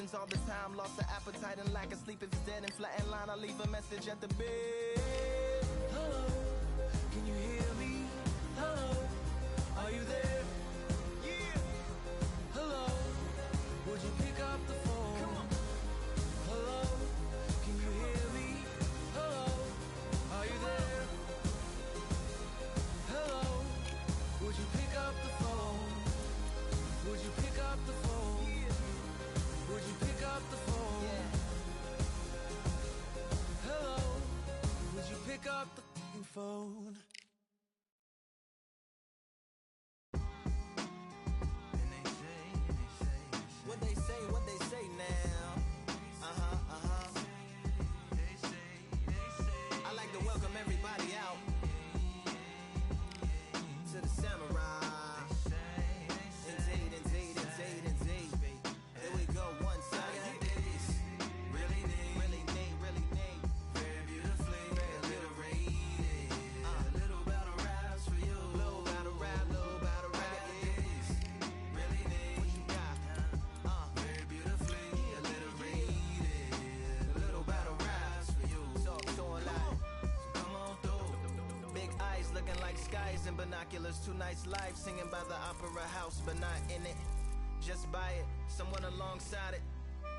happens all the time. Lost the appetite and lack of sleep. If it's dead and flat in line, I leave a message at the bed. Hello, can you hear me? Hello, are you there? Yeah. Hello, would you pick up the phone? Come on. Hello, can you hear me? Hello, are you there? Hello, would you pick up the phone? Would you pick up the phone? Yeah. Would you pick up the phone? Yeah. Hello, would you pick up the phone? What they say now? I like to welcome everybody out to the Samurai. Indeed. Here we go, one side. Really neat. Very beautifully, very little rated. Little battle raps for you. Little battle rap. Really neat. What you got? Very beautifully, a little rated. Little battle raps for you. So alive. So come on through. Big eyes looking like skies and binoculars. Two nights live singing by the opera house, but not in it. Just by it, someone alongside it.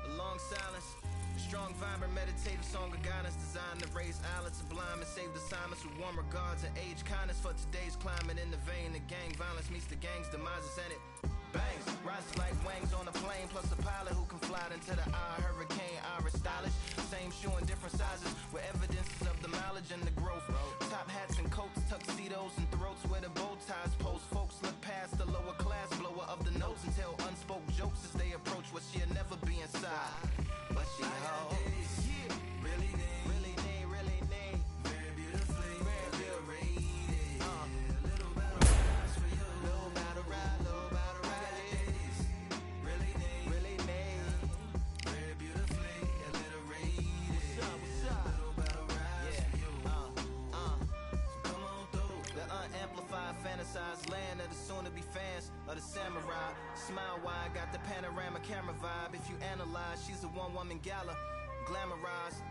A long silence. A strong, vibrant, meditative song of guidance designed to raise eyelids sublime and save the silence with warm regards and age kindness for today's climate. In the vein, the gang violence meets the gang's demises, and it bangs. Rises like wings on a plane, plus a pilot who can fly into the eye. Hurricane, Irish stylish. Same shoe in different sizes with evidences of the mileage and the growth. Top hats and coats, tuxedos and throats where the bow ties post. Folks look past the lower class blower of the notes and tell unspoke jokes as they approach what she'll never be inside. But she holds. Really neat. Very beautifully, very rated. Little battle raps for you. Little battle rap. Really neat. Very beautifully, a little rated. What's up? Little battle raps for you. So come on through. The unamplified, fantasized land of the soon-to-be fans of the samurai. Smile wide, got the panorama camera vibe. If you analyze, she's a one-woman gala, glamorized.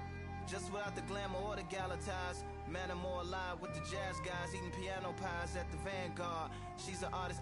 Just without the glamour or the gala ties. Man, I'm more alive with the jazz guys, eating piano pies at the Vanguard. She's an artist.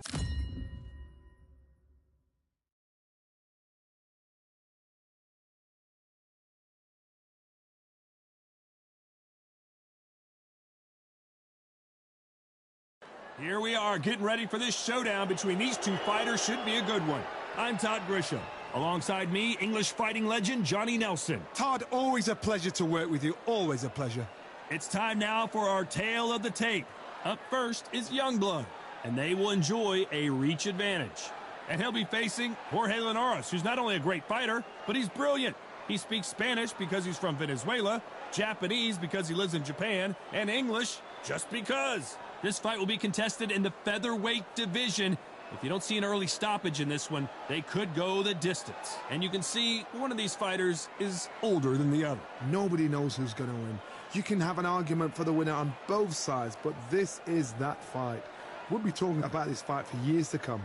Here we are, getting ready for this showdown between these two fighters. Should be a good one. I'm Todd Grisham. Alongside me, English fighting legend Johnny Nelson. Todd, always a pleasure to work with you. Always a pleasure. It's time now for our tale of the tape. Up first is Youngblood, and they will enjoy a reach advantage. And he'll be facing Jorge Linares, who's not only a great fighter, but he's brilliant. He speaks Spanish because he's from Venezuela, Japanese because he lives in Japan, and English just because. This fight will be contested in the featherweight division. If you don't see an early stoppage in this one, they could go the distance. And you can see one of these fighters is older than the other. Nobody knows who's going to win. You can have an argument for the winner on both sides, but this is that fight. We'll be talking about this fight for years to come.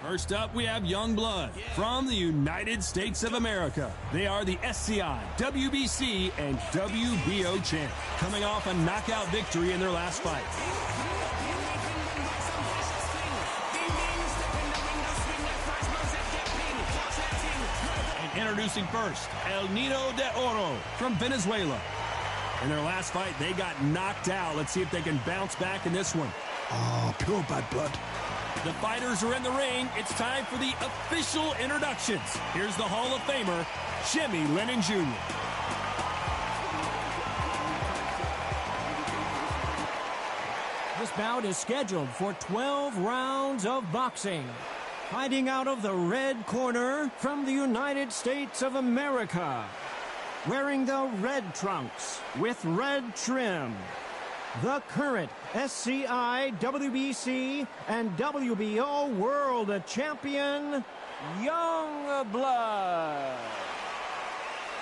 First up, we have Youngblood from the United States of America. They are the SCI, WBC, and WBO champ, coming off a knockout victory in their last fight. And introducing first, El Nido de Oro from Venezuela. In their last fight, they got knocked out. Let's see if they can bounce back in this one. Oh, pure bad blood. The fighters are in the ring. It's time for the official introductions. Here's the Hall of Famer, Jimmy Lennon Jr. This bout is scheduled for 12 rounds of boxing. Fighting out of the red corner from the United States of America. Wearing the red trunks with red trim. The current SCI, WBC, and WBO World Champion, Youngblood.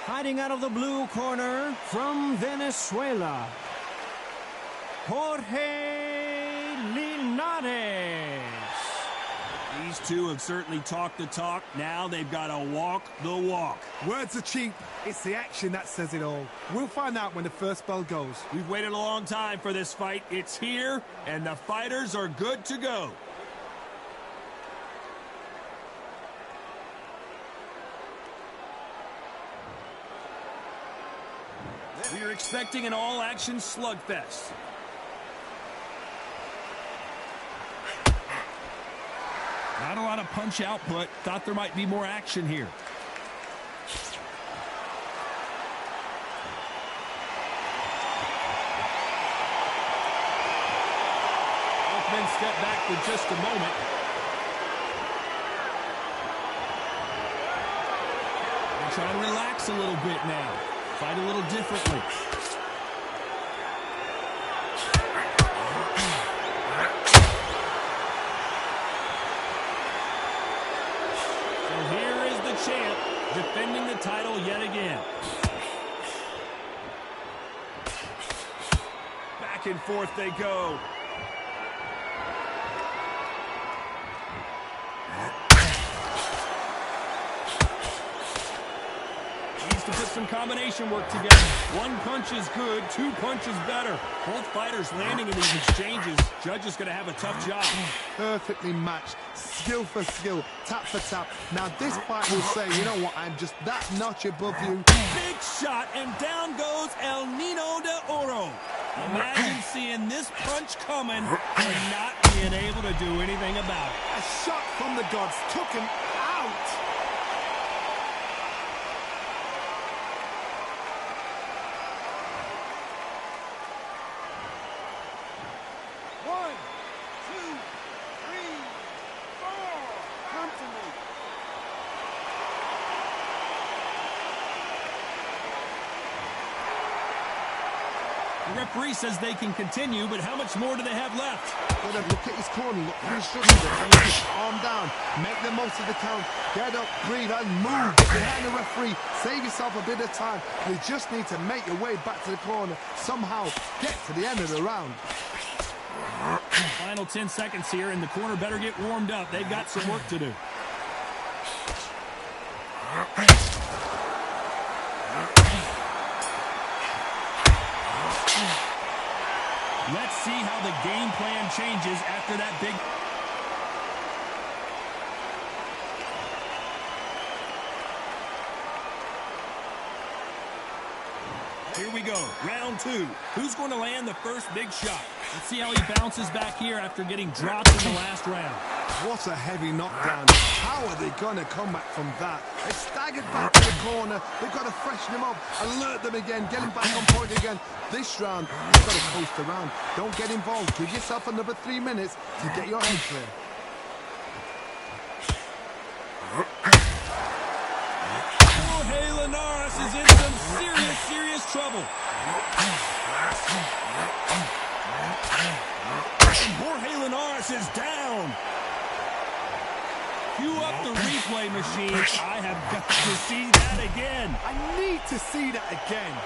Fighting out of the blue corner from Venezuela, Jorge Linares. These two have certainly talked the talk. Now they've got to walk the walk. Words are cheap. It's the action that says it all. We'll find out when the first bell goes. We've waited a long time for this fight. It's here, and the fighters are good to go. We are expecting an all-action slugfest. Not a lot of punch output. Thought there might be more action here. Both men step back for just a moment. They're trying to relax a little bit now. Fight a little differently. Champ defending the title yet again. Back and forth they go. Needs to put some combination work together. One punch is good, two punches better. Both fighters landing in these exchanges. Judge is going to have a tough job. Perfectly matched. Skill for skill, tap for tap. Now this fight will say, you know what, I'm just that notch above you. Big shot, and down goes El Nino de Oro. Imagine seeing this punch coming and not being able to do anything about it. A shot from the gods took him out. One, two, three, four. Come to me. The referee says they can continue, but how much more do they have left? Well, then look at his corner, look for instructions, and just arm down, make the most of the count, get up, breathe, and move behind the referee. Save yourself a bit of time. You just need to make your way back to the corner, somehow get to the end of the round. Final 10 seconds here, and the corner better get warmed up. They've got some work to do. Let's see how the game plan changes after that big... Here we go, round two. Who's going to land the first big shot? Let's see how he bounces back here after getting dropped in the last round. What a heavy knockdown. How are they going to come back from that? They staggered back to the corner. They've got to freshen him up, alert them again, get him back on point again. This round, you've got to coast around. Don't get involved. Give yourself another 3 minutes to get your head clear. Jorge Linares is in some serious trouble. And Jorge Linares is down. Cue up the replay machine. I have got to see that again. I need to see that again.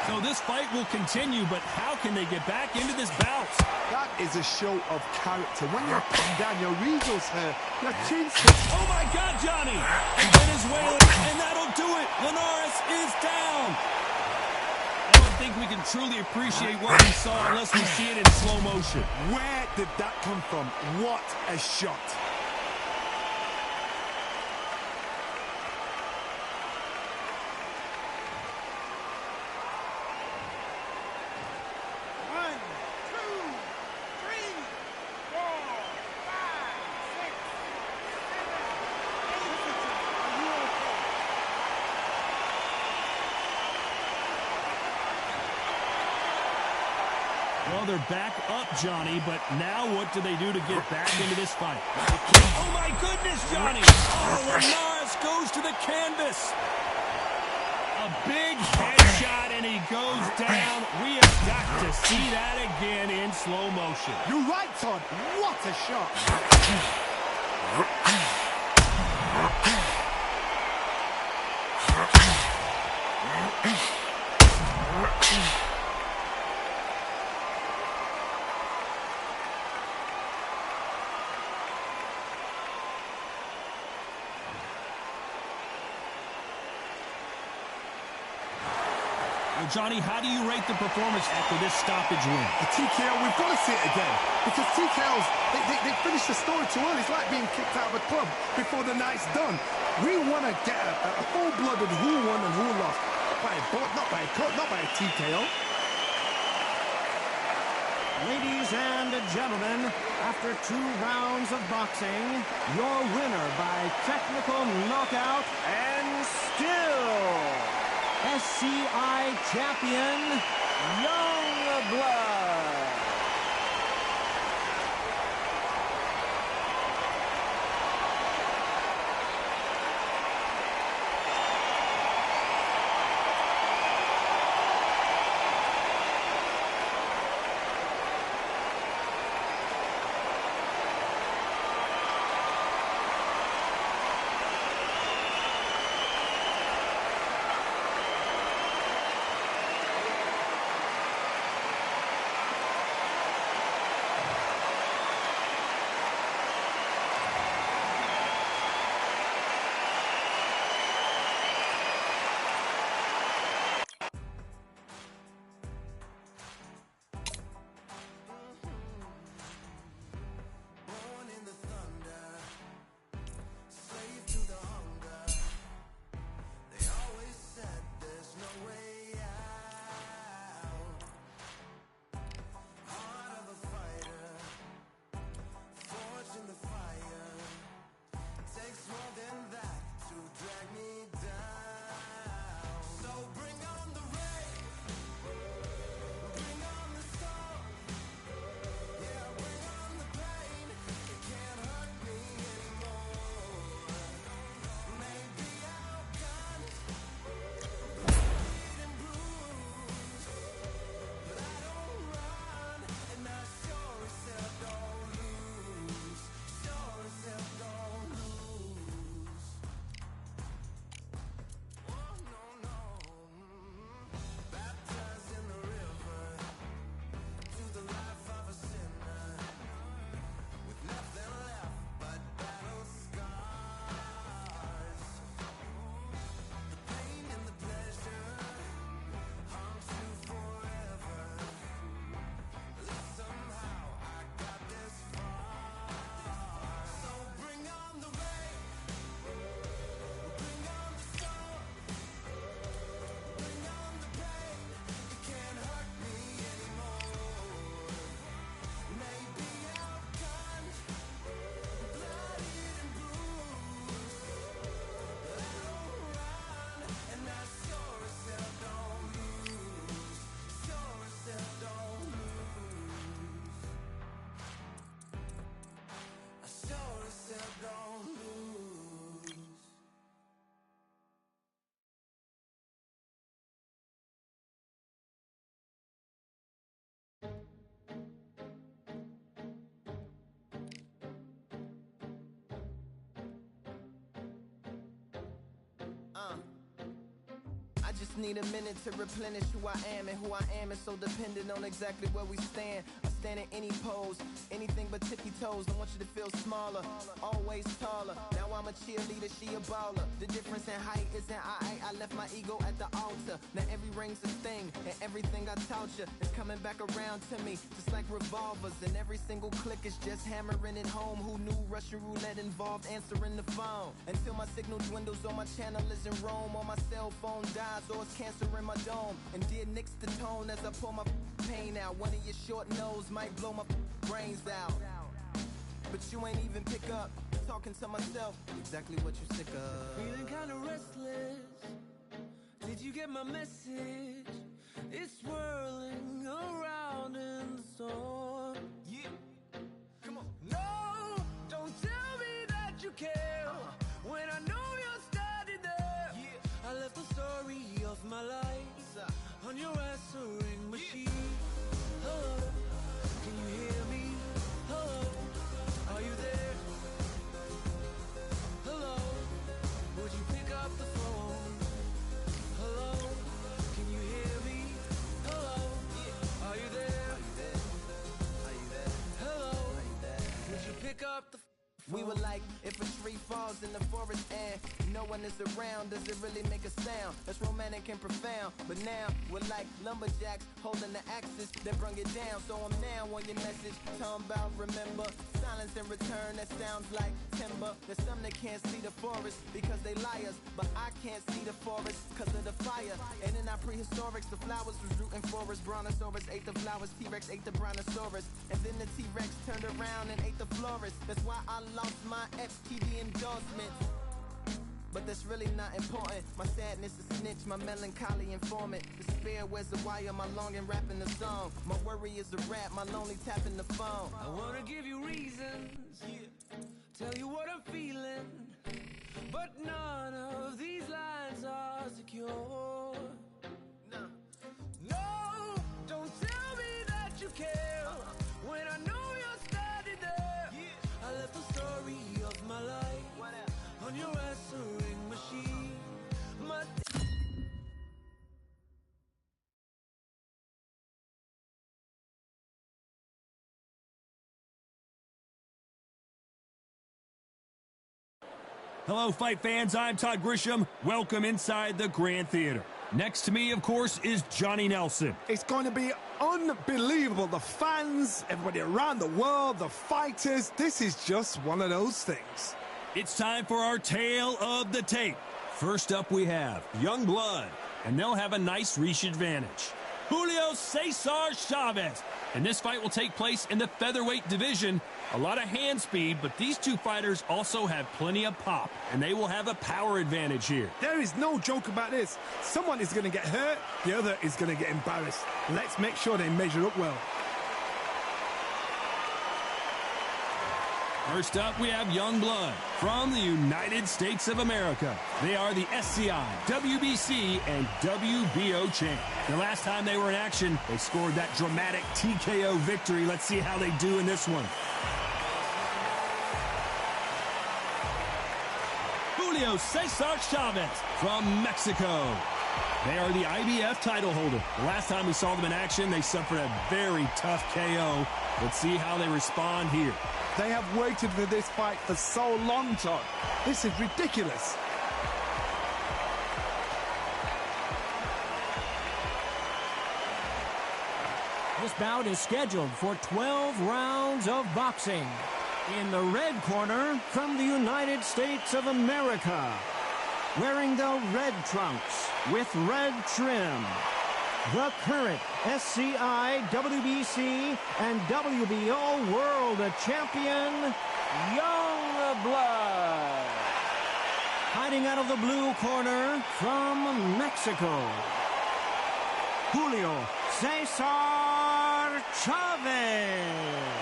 So this fight will continue, but how can they get back into this bout? That is a show of character. When you're putting down your eagles here, your chin sticks. Oh my God, Johnny! Venezuela, and that'll do it. Linares is down. I don't think we can truly appreciate what we saw unless we see it in slow motion. Where did that come from? What a shot. Well, they're back up, Johnny, but now what do they do to get back into this fight? Oh, my goodness, Johnny! Oh, Linares goes to the canvas. A A big headshot, and he goes down. We have got to see that again in slow motion. You're right, Todd. What a shot. Well, Johnny, how do you rate the performance after this stoppage win? A TKO, we've got to see it again. Because TKOs, they finish the story too early. It's like being kicked out of a club before the night's done. We want to get a full-blooded who won and who lost. Not by a cut, not by a TKO. Ladies and gentlemen, after 2 rounds of boxing, your winner by technical knockout and still SCI champion, Youngblood. I just need a minute to replenish who I am, and who I am is so dependent on exactly where we stand. I stand in any pose, anything but tippy toes. Don't want you to feel smaller, always taller. Now I'm a cheerleader, she a baller. The difference in height isn't I left my ego at the altar. Now every ring's a thing, and everything I taught you is coming back around to me, just like revolvers. And every single click is just hammering it home. Who knew Russian roulette involved answering the phone? Until my signal dwindles or my channel is in Rome, or my cell phone dies, or it's cancer in my dome. And dear nicks the tone as I pull my pain out. One of your short nose might blow my brains out, but you ain't even pick up. Talking to myself, exactly what you sick of. Feeling kinda restless. Did you get my message? It's swirling around in the storm. Yeah, come on. No, don't tell me that you care when I know you're standing there. Yeah, I left the story of my life on your answering machine. Hello, can you hear me? Hello, are you there? Hello, would you pick up the phone? Hello, can you hear me? Hello, are you there? Hello, would you pick up the phone? We were like, if a tree falls in the forest and no one is around, does it really make a sound? That's romantic and profound. But now we're like lumberjacks holding the axes that brung it down. So I'm now on your message, talking about remember. Silence in return, that sounds like timber. There's some that can't see the forest because they liars, but I can't see the forest because of the fire. And in our prehistorics, the flowers was rooting for us. Brontosaurus ate the flowers, T-Rex ate the brontosaurus. And then the T-Rex turned around and ate the florist. That's why I lost my FTV endorsements. But that's really not important. My sadness is snitch, my melancholy informant. Despair wears a wire, my longing rapping the song. My worry is a rap, my lonely tapping the phone. I wanna give you reasons, tell you what I'm feeling, but none of these lines are secure. No, don't tell me that you care when I know you're standing there. I left the story of my life on your answering machine. My Hello, fight fans. I'm Todd Grisham. Welcome inside the Grand Theater. Next to me, of course, is Johnny Nelson. It's going to be unbelievable. The fans, everybody around the world, the fighters. This is just one of those things. It's time for our tale of the tape. First up, we have Young Blood, and they'll have a nice reach advantage. Julio Cesar Chavez. And this fight will take place in the featherweight division. A lot of hand speed, but these two fighters also have plenty of pop, and they will have a power advantage here. There is no joke about this. Someone is going to get hurt, the other is going to get embarrassed. Let's make sure they measure up well. First up, we have Young Blood from the United States of America. They are the SCI, WBC, and WBO champ. The last time they were in action, they scored that dramatic TKO victory. Let's see how they do in this one. Julio Cesar Chavez from Mexico. They are the IBF title holder. The last time we saw them in action, they suffered a very tough KO. Let's see how they respond here. They have waited for this fight for so long, Todd. This is ridiculous. This bout is scheduled for 12 rounds of boxing. In the red corner, from the United States of America, wearing the red trunks with red trim, the current SCI, WBC, and WBO World Champion, Young Blood. Hiding out of the blue corner from Mexico, Julio Cesar Chavez.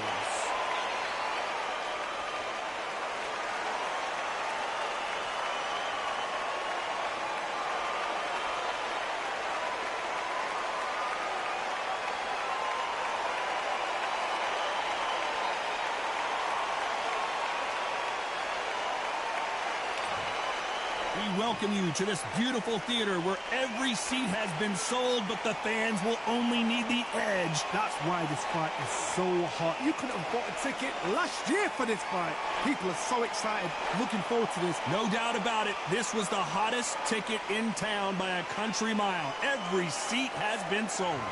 We welcome you to this beautiful theater where every seat has been sold, but the fans will only need the edge. That's why this fight is so hot. You could have bought a ticket last year for this fight. People are so excited, looking forward to this. No doubt about it, this was the hottest ticket in town by a country mile. Every seat has been sold.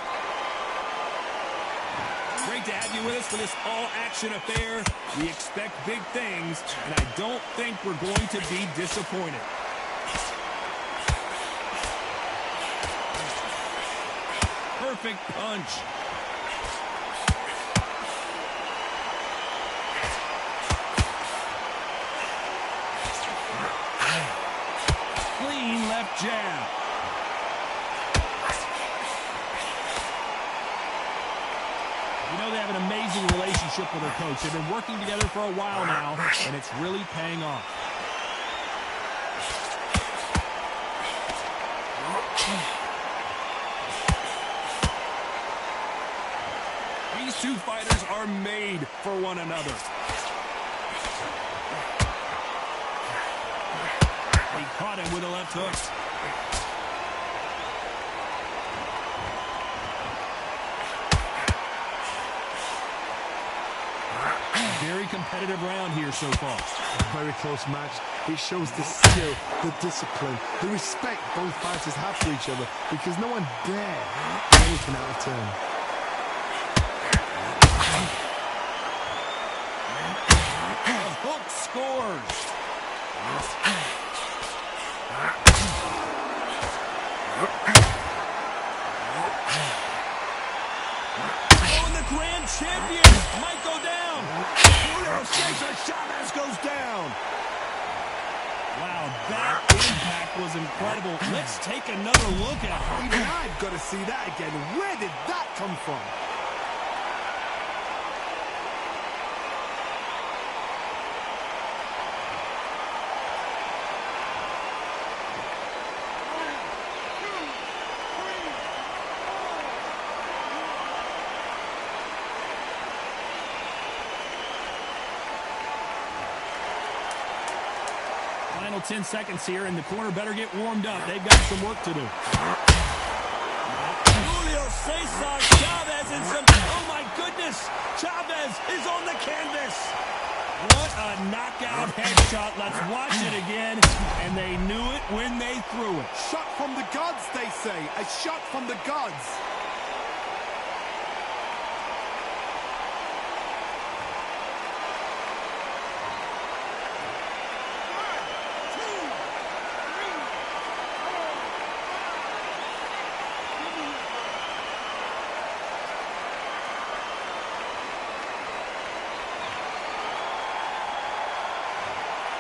Great to have you with us for this all-action affair. We expect big things, and I don't think we're going to be disappointed. Perfect punch. Clean left jab. You know, they have an amazing relationship with their coach. They've been working together for a while now, and it's really paying off. These two fighters are made for one another. He caught him with a left hook. Very competitive round here so far. Very close match. It shows the skill, the discipline, the respect both fighters have for each other, because no one dare do anything out of turn. The hook scores. Oh, and the grand champion might go down. Julio Cesar Chavez goes down. Wow, that impact was incredible. Let's take another look at it. Even I've got to see that again. Where did that come from? Final 10 seconds here, and the corner better get warmed up. They've got some work to do. Julio Cesar Chavez and some... Oh, my goodness! Chavez is on the canvas! What a knockout headshot. Let's watch it again. And they knew it when they threw it. Shot from the gods, they say. A shot from the gods.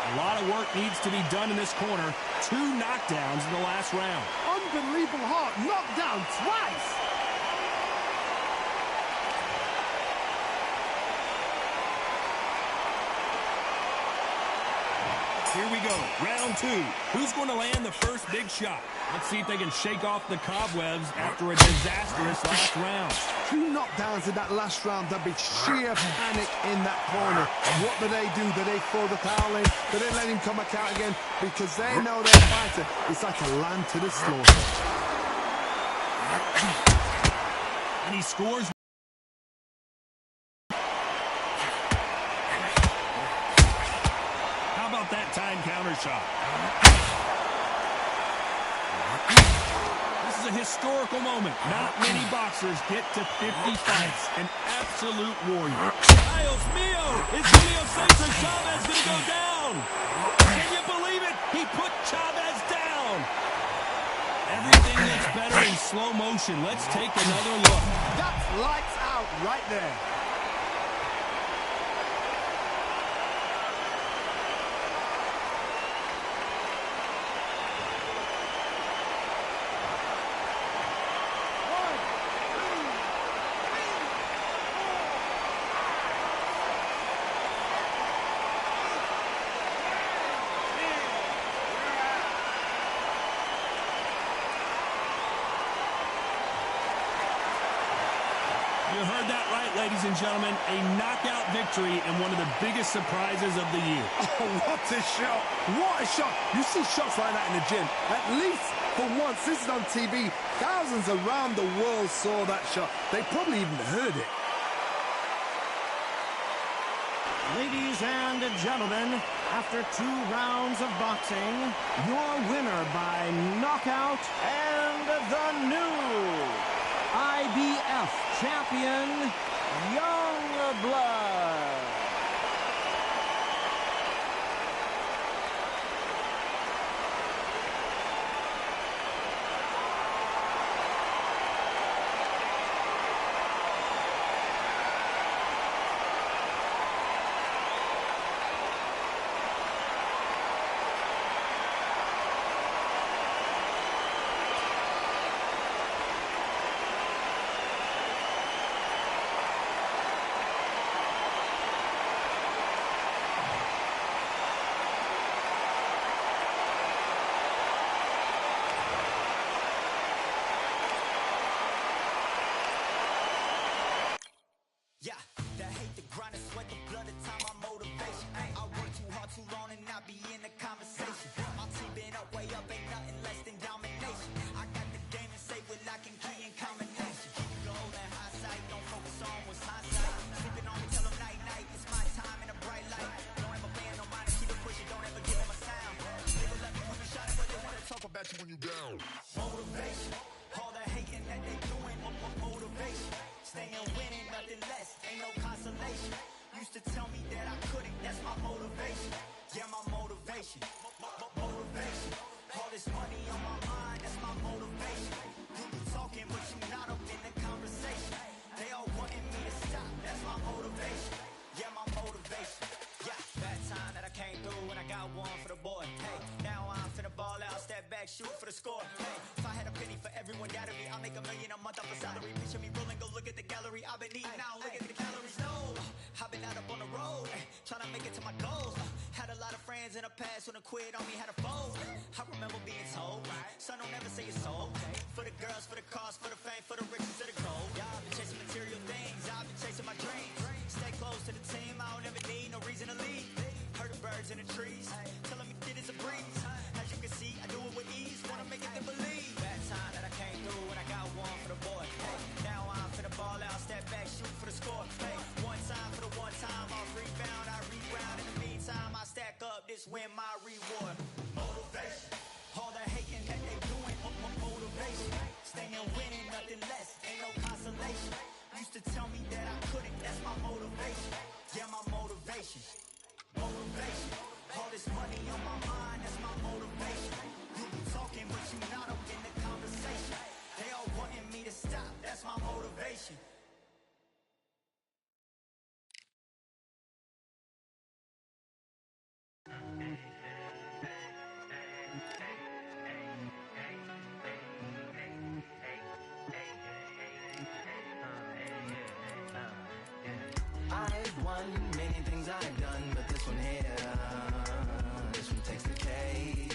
A lot of work needs to be done in this corner. 2 knockdowns in the last round. Unbelievable heart. Knocked down twice. Here we go, round 2. Who's going to land the first big shot? Let's see if they can shake off the cobwebs after a disastrous last round. 2 knockdowns in that last round. There'd be sheer panic in that corner. What do? Do they throw the towel in? Do they let him come back out again? Because they know their fighter is like a lamb to the slaughter. And he scores. How about that time counter shot? This is a historical moment. Not many boxers get to 50 fights. An absolute warrior. Dios mío! Is Julio Cesar Chavez going to go down? Can you believe it? He put Chavez down. Everything looks better in slow motion. Let's take another look. That's lights out right there. You heard that right, ladies and gentlemen. A knockout victory and one of the biggest surprises of the year. Oh, what a shot. What a shot. You see shots like that in the gym. At least for once, this is on TV. Thousands around the world saw that shot. They probably even heard it. Ladies and gentlemen, after 2 rounds of boxing, your winner by knockout and the new IBF champion, Youngblood. that I couldn't, that's my motivation. Yeah, my motivation. Motivation. All this money on my mind, that's my motivation. You talking, but you not up in the conversation. They all wanting me to stop, that's my motivation. Yeah, my motivation. Yeah, that time that I came through and I got one for the boy. Hey, now I'm finna ball out, step back, shoot for the score. Hey, if I had a penny for everyone doubted me, I'll make $1 million a month off a salary. Picture me rolling, go look at the gallery. I've been eating now, look at the calories. No, I've been out up on the road, trying to make it to my goals. Had a lot of friends in the past when I quit on me, had a fold. I remember being told, son, don't ever say it's so. For the girls, for the cars, for the fame, for the riches, for the gold. Yeah, I've been chasing material things, I've been chasing my dreams. Stay close to the team, I don't ever need no reason to leave. Heard the birds in the trees, telling me it is a breeze. As you can see, I do it with ease, wanna make it to believe. That time that I came through and I got one for the boy. Hey, now I'm finna ball out, step back, shoot for the score. Hey, one time for the one time, I'll rebound, I reground. In the meantime, I stack up, this win my reward. Motivation, all the hating that they doing, motivation. Staying winning, nothing less, ain't no consolation. Used to tell me that I couldn't, that's my motivation. Yeah, my motivation. Motivation. All this money on my mind, that's my motivation. You be talking, but you not up in the conversation. They all wanting me to stop, that's my motivation. I've won many things I've done, but this one here, this one takes the cake.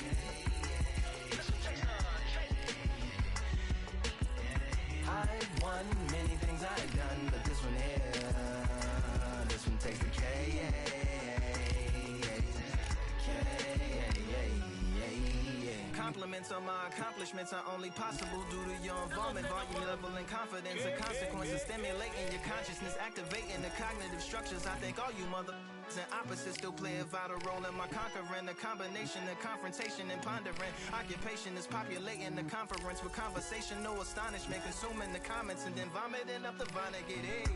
I've won many things I've done, but this one here, this one takes the cake. Compliments on my accomplishments are only possible due to your involvement, volume, level, and confidence. The consequences stimulating your consciousness, activating the cognitive structures. I think all you mother and opposites still play a vital role in my conquering. The combination of confrontation and pondering. Occupation is populating the conference with conversation, no astonishment, consuming the comments and then vomiting up the Vonnegut. Hey.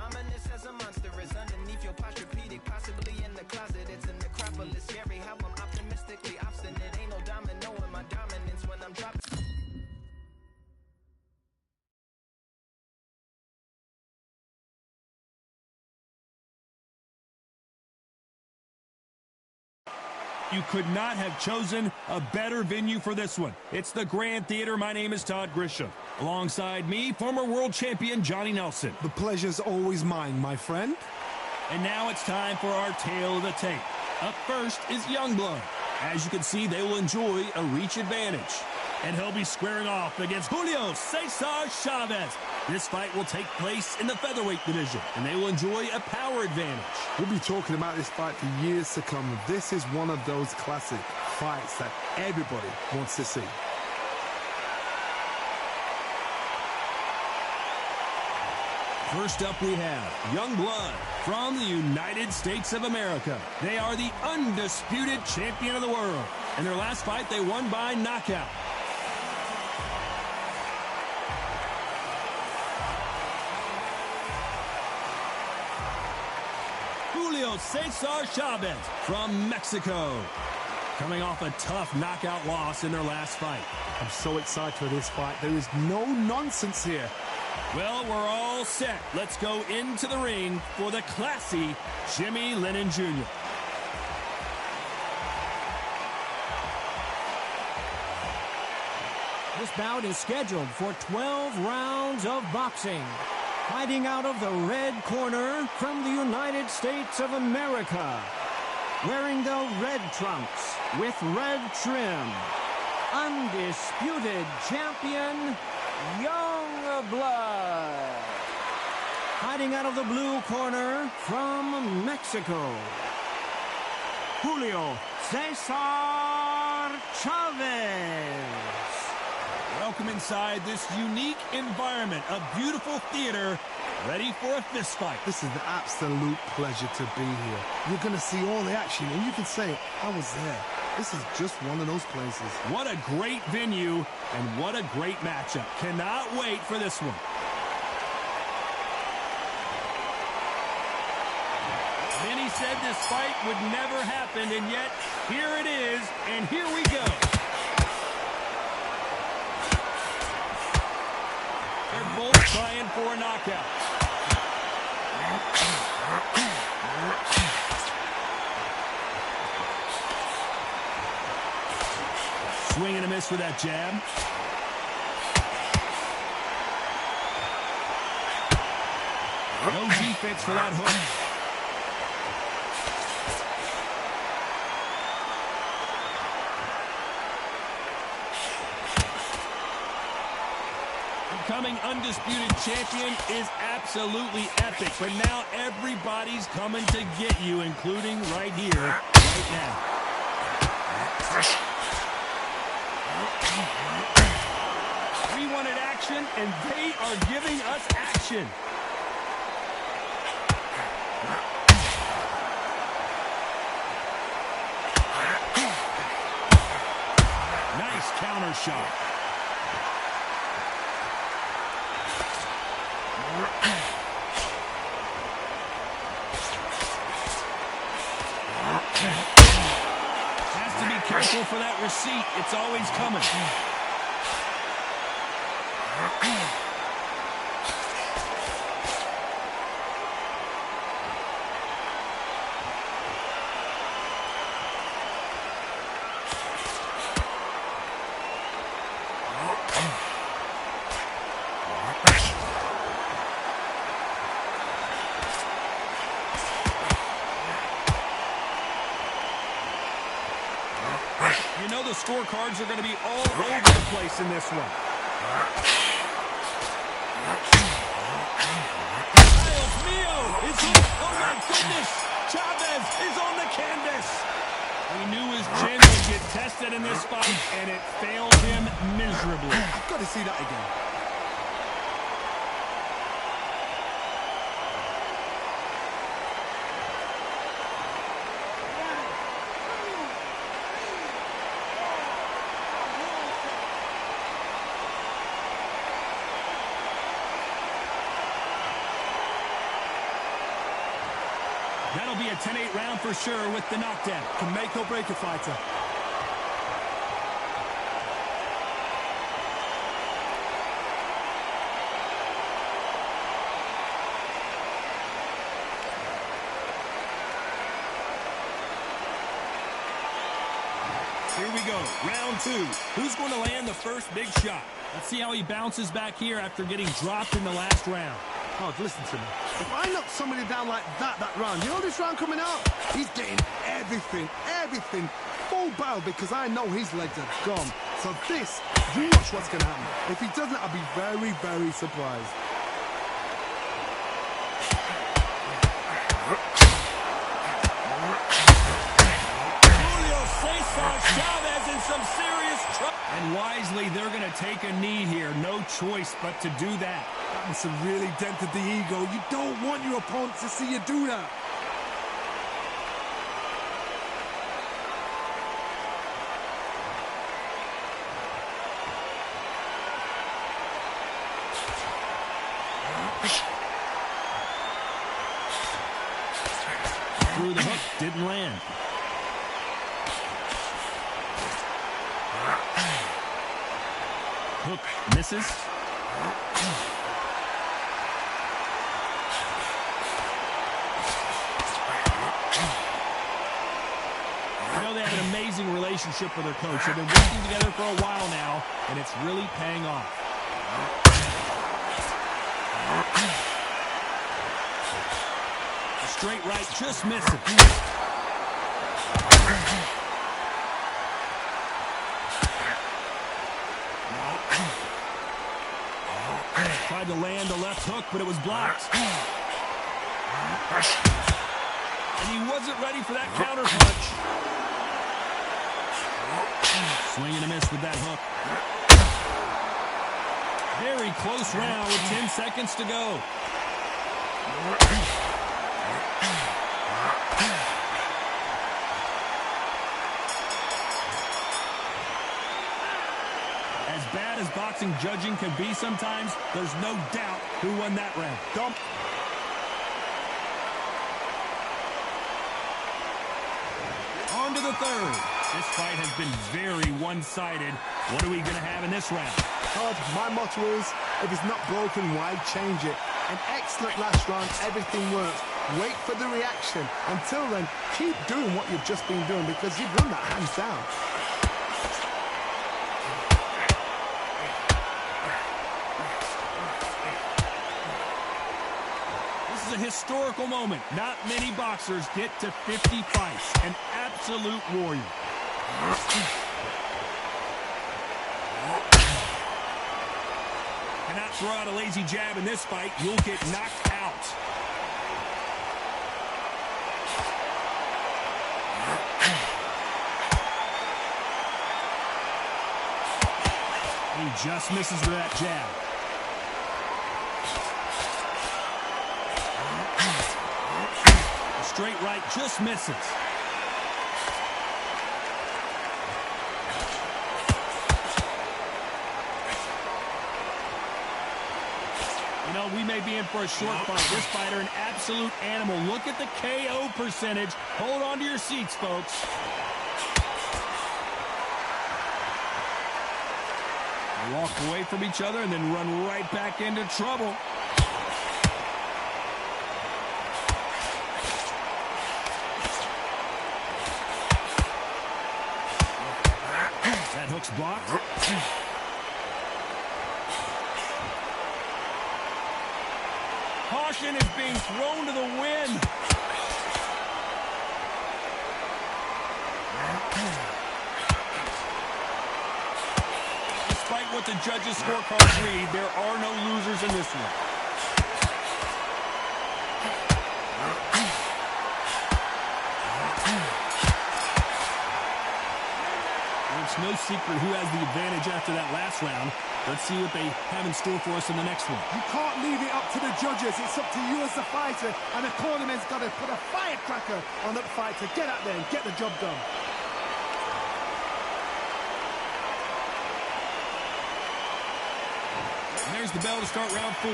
Ominous as a monster is underneath your posturepedic, possibly in the closet. It's a necropolis, scary how I'm optimistically obstinate. Ain't no domino in my dominance when I'm dropping. You could not have chosen a better venue for this one. It's the Grand Theater. My name is Todd Grisham. Alongside me, former world champion Johnny Nelson. The pleasure's always mine, my friend. And now it's time for our Tale of the Tape. Up first is Youngblood. As you can see, they will enjoy a reach advantage. And he'll be squaring off against Julio Cesar Chavez. This fight will take place in the featherweight division, and they will enjoy a power advantage. We'll be talking about this fight for years to come. This is one of those classic fights that everybody wants to see. First up, we have Youngblood from the United States of America. They are the undisputed champion of the world. In their last fight, they won by knockout. Julio Cesar Chavez from Mexico, coming off a tough knockout loss in their last fight. I'm so excited for this fight. There is no nonsense here. Well, we're all set. Let's go into the ring for the classy Jimmy Lennon Jr. This bout is scheduled for 12 rounds of boxing. Fighting out of the red corner from the United States of America. Wearing the red trunks with red trim. Undisputed champion, Youngblood. Fighting out of the blue corner from Mexico. Julio Cesar Chavez. Welcome inside this unique environment, a beautiful theater, ready for a fist fight. This is an absolute pleasure to be here. You're going to see all the action, and you can say, I was there. This is just one of those places. What a great venue, and what a great matchup. Cannot wait for this one. He said this fight would never happen, and yet here it is, and here we go. They're both trying for a knockout. Swing and a miss with that jab. No defense for that hook. Becoming undisputed champion is absolutely epic, but now everybody's coming to get you, including right here, right now. We wanted action, and they are giving us action. Nice counter shot. Has to be careful for that receipt. It's always coming. You know the scorecards are going to be all over the place in this one. Dios mío! Oh my goodness! Chavez is on the canvas! We knew his chin would get tested in this fight, and it failed him miserably. I've got to see that again. That'll be a 10-8 round for sure with the knockdown. Can make or break a fighter. Here we go, round two. Who's going to land the first big shot? Let's see how he bounces back here after getting dropped in the last round. Oh, listen to me. If I knock somebody down like that round, you know this round coming out? He's getting everything, full battle, because I know his legs are gone. So this, you watch what's going to happen. If he doesn't, I'll be very, very surprised. Julio Cesar Chavez in some serious trouble. And wisely, they're going to take a knee here. No choice but to do that. That must have really dented the ego. You don't want your opponent to see you do that. Through the hook, didn't land. Hook misses. You know, they have an amazing relationship with their coach. They've been working together for a while now, and it's really paying off. A straight right, just missing. Tried to land the left hook, but it was blocked. And he wasn't ready for that counter punch. Swing and a miss with that hook. Very close round with 10 seconds to go. As bad as boxing judging can be sometimes, there's no doubt who won that round. the third. This fight has been very one-sided. What are we going to have in this round? Todd, my motto is, if it's not broken, why change it? An excellent last round, everything works. Wait for the reaction. Until then, keep doing what you've just been doing because you've won that hands down. This is a historical moment. Not many boxers get to 50 fights. An absolute warrior. Cannot throw out a lazy jab in this fight. You'll get knocked out. He just misses with that jab. A straight right just misses. You know, we may be in for a short fight. This fighter, an absolute animal. Look at the KO percentage. Hold on to your seats, folks. They walk away from each other and then run right back into trouble. That hook's blocked. Caution is being thrown to the wind. Despite what the judges' scorecards read, there are no losers in this one. It's no secret who has the advantage after that last round. Let's see what they have in store for us in the next one. You can't leave it up to the judges. It's up to you as the fighter. And the cornerman's got to put a firecracker on that fighter. Get out there and get the job done. And there's the bell to start round 4.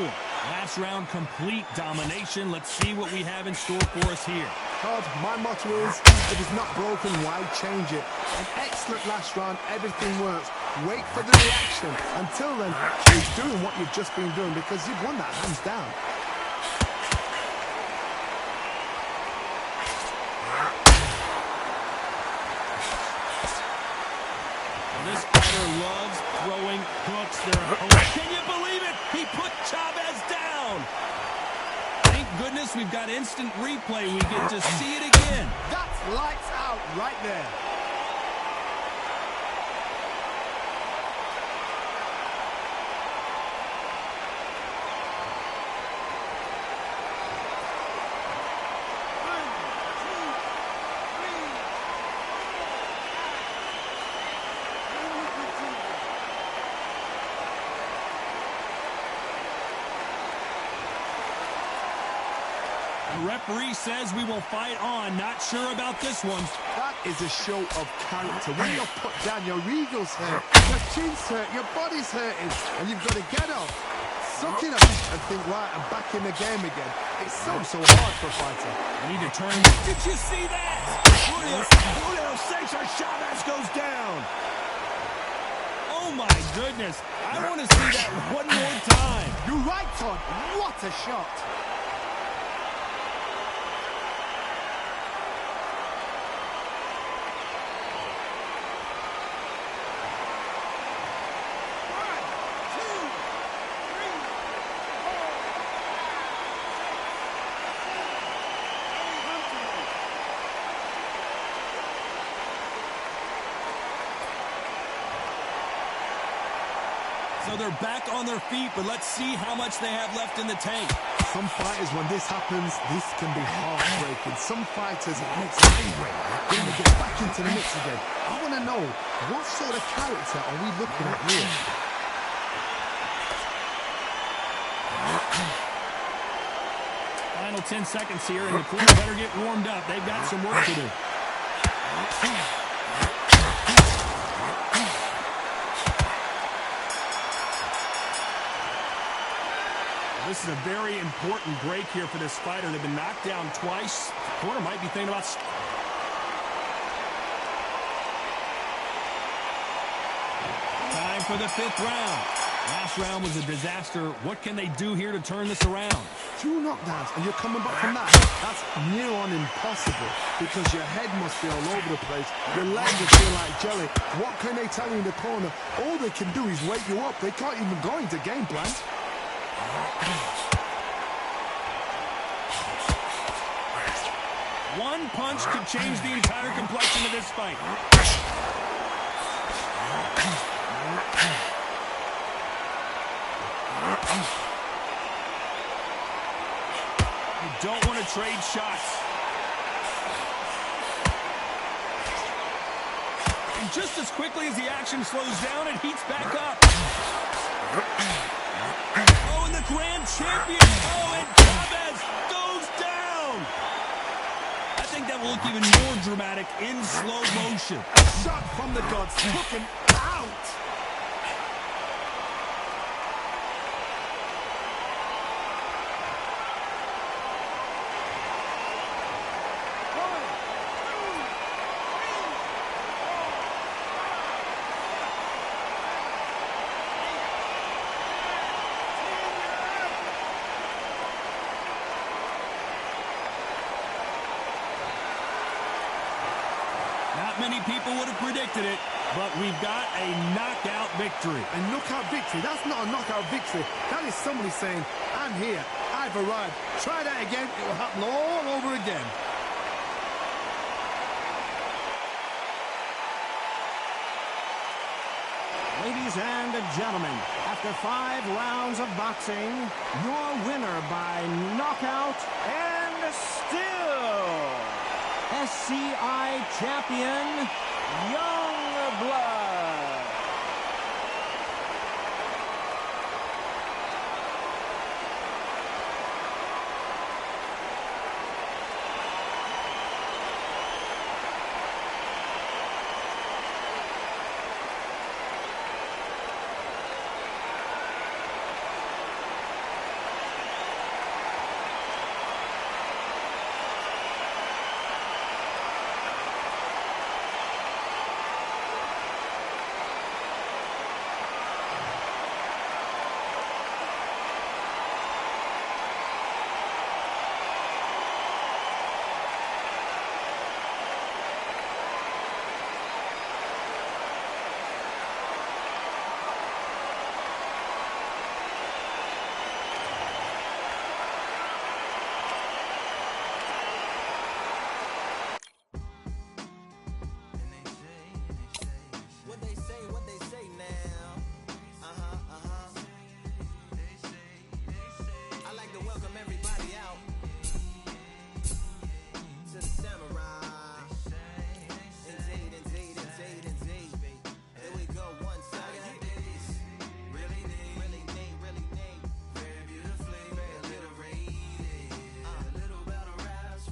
Last round, complete domination. Let's see what we have in store for us here. Todd, my motto is, if it's not broken, why change it? An excellent last round, everything works. Wait for the reaction. Until then, keep doing what you've just been doing because you've won that hands down. This fighter loves throwing hooks. Can you believe it? He put Chavez down. Thank goodness we've got instant replay. We get to see it again. That's lights out right there. The referee says we will fight on. Not sure about this one. That is a show of character. When you're put down, your ego's hurt, your chin's hurt, your body's hurting, and you've got to get up, suck it up, and think, right, I'm back in the game again. It's so hard for a fighter. We need to turn. Did you see that? Julio Cesar Chavez goes down. Oh, my goodness. I want to see that one more time. You're right, Todd. What a shot. So they're back on their feet, but let's see how much they have left in the tank. Some fighters, when this happens, this can be heartbreaking. Some fighters, it makes them angry. Then they get back into the mix again. I want to know, what sort of character are we looking at here? Final 10 seconds here, and the crew better get warmed up. They've got some work to do. This is a very important break here for this fighter. They've been knocked down twice. The corner might be thinking about... for the 5th round. Last round was a disaster. What can they do here to turn this around? 2 knockdowns and you're coming back from that. That's near on impossible because your head must be all over the place. Your legs will feel like jelly. What can they tell you in the corner? All they can do is wake you up. They can't even go into game plan. One punch could change the entire complexion of this fight. You don't want to trade shots. And just as quickly as the action slows down, it heats back up. Oh, and the grand champion. Oh, and Chavez goes down. I think that will look even more dramatic in slow motion. A shot from the gods took him out. Not many people would have predicted it, but we've got a knockout victory. A knockout victory? That's not a knockout victory. That is somebody saying, I'm here, I've arrived. Try that again, it will happen all over again. Ladies and gentlemen, after 5 rounds of boxing, your winner by knockout and still SCI champion, Youngblood.